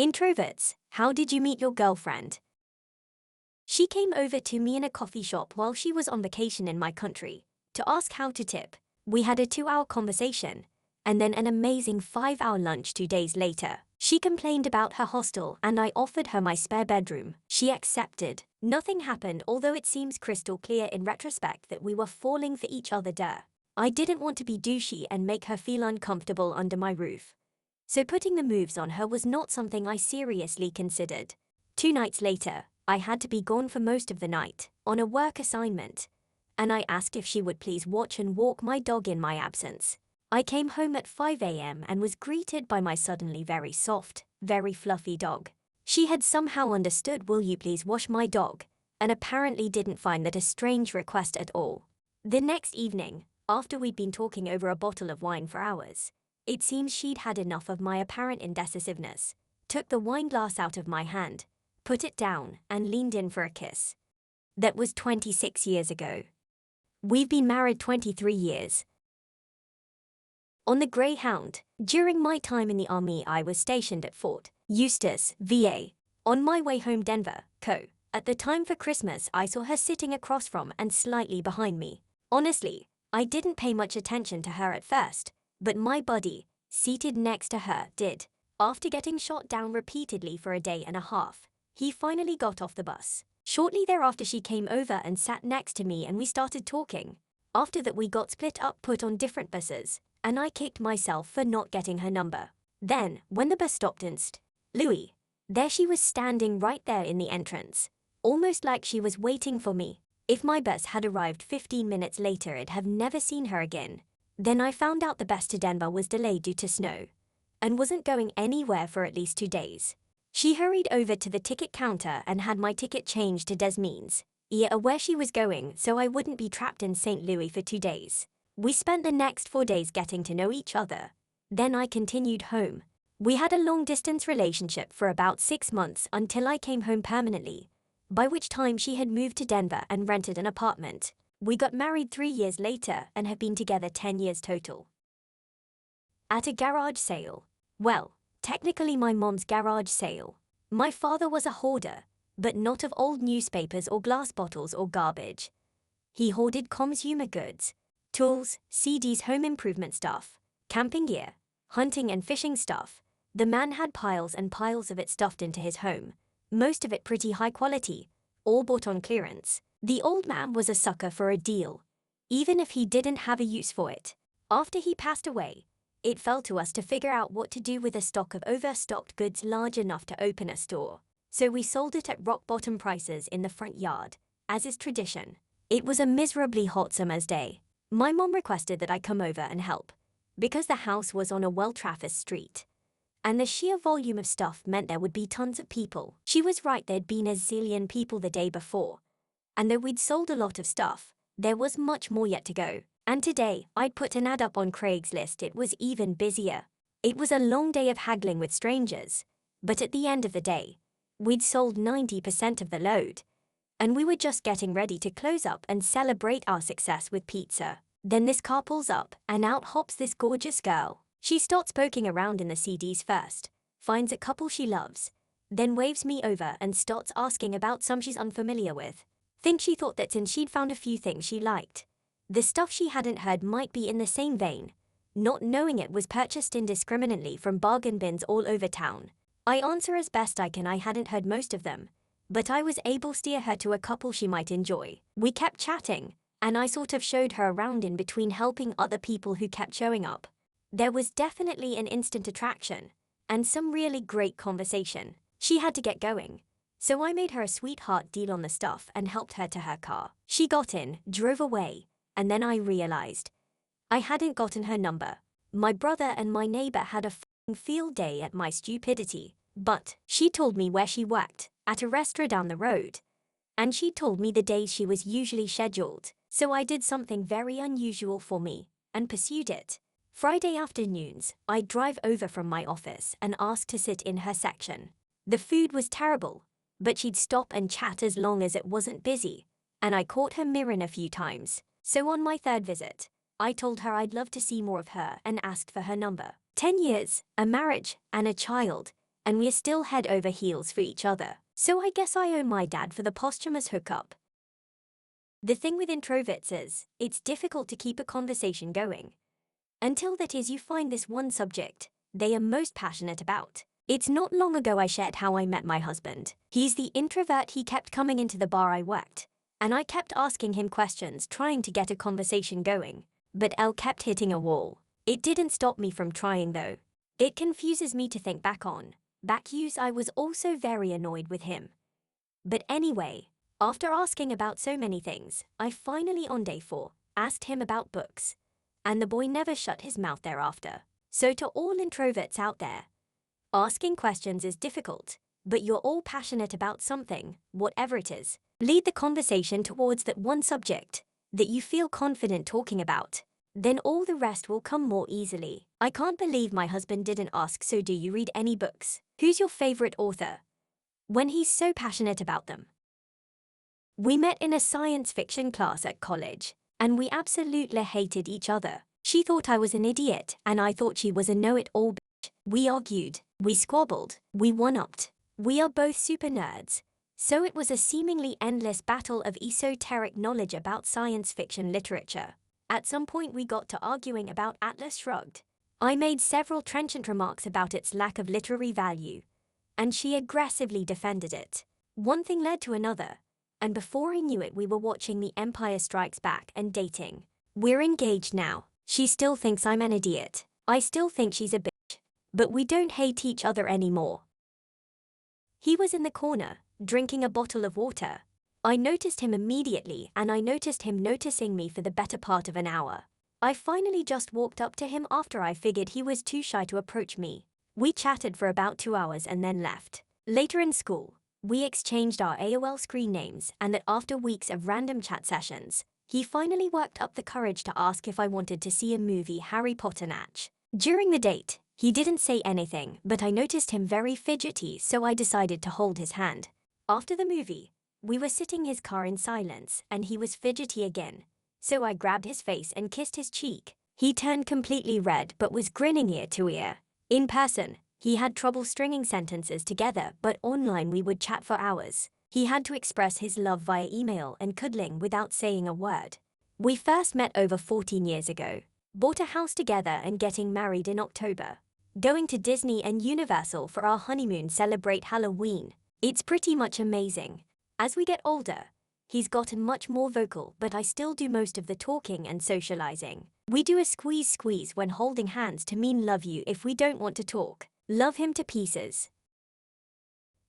Introverts, how did you meet your girlfriend? She came over to me in a coffee shop while she was on vacation in my country to ask how to tip. We had a 2-hour conversation and then an amazing 5-hour lunch 2 days later. She complained about her hostel and I offered her my spare bedroom. She accepted. Nothing happened, although it seems crystal clear in retrospect that we were falling for each other. I didn't want to be douchey and make her feel uncomfortable under my roof, so putting the moves on her was not something I seriously considered. 2 nights later, I had to be gone for most of the night, on a work assignment, and I asked if she would please watch and walk my dog in my absence. I came home at 5 a.m. and was greeted by my suddenly very soft, very fluffy dog. She had somehow understood, "Will you please wash my dog?" and apparently didn't find that a strange request at all. The next evening, after we'd been talking over a bottle of wine for hours, it seems she'd had enough of my apparent indecisiveness, took the wine glass out of my hand, put it down, and leaned in for a kiss. That was 26 years ago. We've been married 23 years. On the Greyhound, during my time in the Army, I was stationed at Fort Eustis, VA. On my way home, Denver, Co. At the time for Christmas, I saw her sitting across from and slightly behind me. Honestly, I didn't pay much attention to her at first, but my buddy, seated next to her, did. After getting shot down repeatedly for a day and a half, he finally got off the bus. Shortly thereafter, she came over and sat next to me and we started talking. After that, we got split up, put on different buses, and I kicked myself for not getting her number. Then, when the bus stopped in St. Louis, there she was standing right there in the entrance, almost like she was waiting for me. If my bus had arrived 15 minutes later, I'd have never seen her again. Then I found out the bus to Denver was delayed due to snow and wasn't going anywhere for at least 2 days. She hurried over to the ticket counter and had my ticket changed to Des Moines, where she was going, so I wouldn't be trapped in St. Louis for 2 days. We spent the next 4 days getting to know each other. Then I continued home. We had a long-distance relationship for about 6 months until I came home permanently, by which time she had moved to Denver and rented an apartment. We got married 3 years later and have been together 10 years total. At a garage sale. Well, technically my mom's garage sale. My father was a hoarder, but not of old newspapers or glass bottles or garbage. He hoarded consumer goods, tools, CDs, home improvement stuff, camping gear, hunting and fishing stuff. The man had piles and piles of it stuffed into his home, most of it pretty high quality, all bought on clearance. The old man was a sucker for a deal, even if he didn't have a use for it. After he passed away, it fell to us to figure out what to do with a stock of overstocked goods large enough to open a store. So we sold it at rock-bottom prices in the front yard, as is tradition. It was a miserably hot summer's day. My mom requested that I come over and help, because the house was on a well-trafficked street, and the sheer volume of stuff meant there would be tons of people. She was right, there'd been a zillion people the day before, and though we'd sold a lot of stuff, there was much more yet to go. And today, I'd put an ad up on Craigslist. It was even busier. It was a long day of haggling with strangers, but at the end of the day, we'd sold 90% of the load, and we were just getting ready to close up and celebrate our success with pizza. Then this car pulls up, and out hops this gorgeous girl. She starts poking around in the CDs first, finds a couple she loves, then waves me over and starts asking about some she's unfamiliar with. Think she thought that since she'd found a few things she liked, the stuff she hadn't heard might be in the same vein, not knowing it was purchased indiscriminately from bargain bins all over town. I answer as best I can. I hadn't heard most of them, but I was able to steer her to a couple she might enjoy. We kept chatting, and I sort of showed her around in between helping other people who kept showing up. There was definitely an instant attraction, and some really great conversation. She had to get going, so I made her a sweetheart deal on the stuff and helped her to her car. She got in, drove away, and then I realized I hadn't gotten her number. My brother and my neighbor had a f***ing field day at my stupidity, but she told me where she worked, at a restaurant down the road, and she told me the days she was usually scheduled. So I did something very unusual for me and pursued it. Friday afternoons, I'd drive over from my office and ask to sit in her section. The food was terrible, but she'd stop and chat as long as it wasn't busy, and I caught her mirroring a few times. So on my 3rd visit, I told her I'd love to see more of her and asked for her number. 10 years, a marriage, and a child, and we're still head over heels for each other. So I guess I owe my dad for the posthumous hookup. The thing with introverts is, it's difficult to keep a conversation going. Until that is you find this one subject they are most passionate about. It's not long ago I shared how I met my husband. He's the introvert. He kept coming into the bar I worked, and I kept asking him questions trying to get a conversation going. But Elle kept hitting a wall. It didn't stop me from trying though. It confuses me to think back use I was also very annoyed with him. But anyway, after asking about so many things, I finally on day 4 asked him about books. And the boy never shut his mouth thereafter. So to all introverts out there, asking questions is difficult, but you're all passionate about something, whatever it is. Lead the conversation towards that one subject that you feel confident talking about. Then all the rest will come more easily. I can't believe my husband didn't ask, so do you read any books? Who's your favorite author? When he's so passionate about them. We met in a science fiction class at college, and we absolutely hated each other. She thought I was an idiot, and I thought she was a know-it-all bitch. We argued, we squabbled, we one-upped. We are both super nerds. So it was a seemingly endless battle of esoteric knowledge about science fiction literature. At some point we got to arguing about Atlas Shrugged. I made several trenchant remarks about its lack of literary value, and she aggressively defended it. One thing led to another, and before I knew it we were watching The Empire Strikes Back and dating. We're engaged now. She still thinks I'm an idiot. I still think she's a bitch. But we don't hate each other anymore. He was in the corner, drinking a bottle of water. I noticed him immediately, and I noticed him noticing me for the better part of an hour. I finally just walked up to him after I figured he was too shy to approach me. We chatted for about 2 hours and then left. Later in school, we exchanged our AOL screen names, and that after weeks of random chat sessions, he finally worked up the courage to ask if I wanted to see a movie Harry Potter match. During the date, he didn't say anything, but I noticed him very fidgety, so I decided to hold his hand. After the movie, we were sitting in his car in silence, and he was fidgety again. So I grabbed his face and kissed his cheek. He turned completely red but was grinning ear to ear. In person, he had trouble stringing sentences together, but online we would chat for hours. He had to express his love via email and cuddling without saying a word. We first met over 14 years ago, bought a house together and getting married in October. Going to Disney and Universal for our honeymoon, celebrate Halloween. It's pretty much amazing. As we get older, he's gotten much more vocal, but I still do most of the talking and socializing. We do a squeeze when holding hands to mean love you if we don't want to talk. Love him to pieces.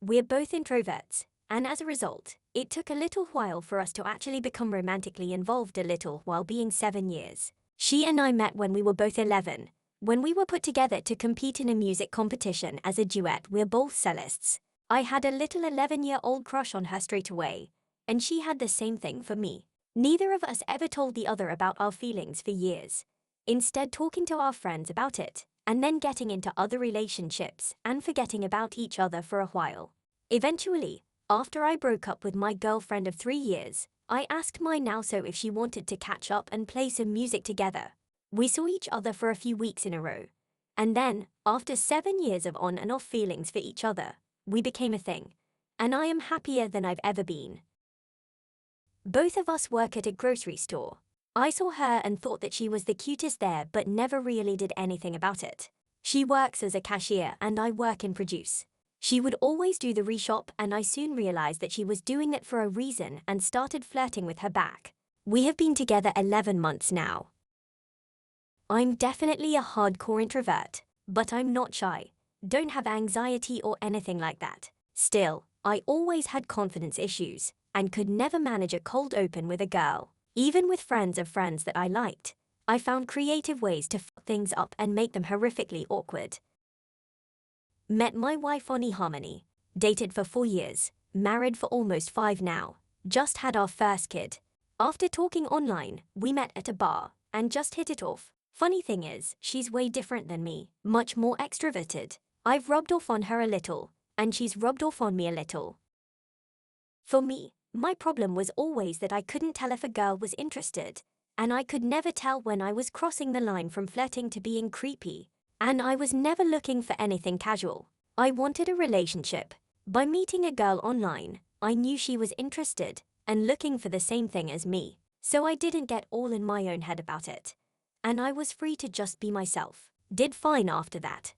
We're both introverts, and as a result, it took a little while for us to actually become romantically involved, a little while being 7 years. She and I met when we were both 11, when we were put together to compete in a music competition as a duet. We're both cellists. I had a little 11-year-old crush on her straight away, and she had the same thing for me. Neither of us ever told the other about our feelings for years, instead talking to our friends about it, and then getting into other relationships and forgetting about each other for a while. Eventually, after I broke up with my girlfriend of 3 years, I asked my now-so if she wanted to catch up and play some music together. We saw each other for a few weeks in a row, and then, after 7 years of on and off feelings for each other, we became a thing, and I am happier than I've ever been. Both of us work at a grocery store. I saw her and thought that she was the cutest there, but never really did anything about it. She works as a cashier and I work in produce. She would always do the reshop, and I soon realized that she was doing it for a reason and started flirting with her back. We have been together 11 months now. I'm definitely a hardcore introvert, but I'm not shy, don't have anxiety or anything like that. Still, I always had confidence issues and could never manage a cold open with a girl. Even with friends of friends that I liked, I found creative ways to f things up and make them horrifically awkward. Met my wife on eHarmony, dated for 4 years, married for almost 5 now, just had our first kid. After talking online, we met at a bar and just hit it off. Funny thing is, she's way different than me, much more extroverted. I've rubbed off on her a little, and she's rubbed off on me a little. For me, my problem was always that I couldn't tell if a girl was interested, and I could never tell when I was crossing the line from flirting to being creepy, and I was never looking for anything casual. I wanted a relationship. By meeting a girl online, I knew she was interested and looking for the same thing as me, so I didn't get all in my own head about it. And I was free to just be myself. Did fine after that.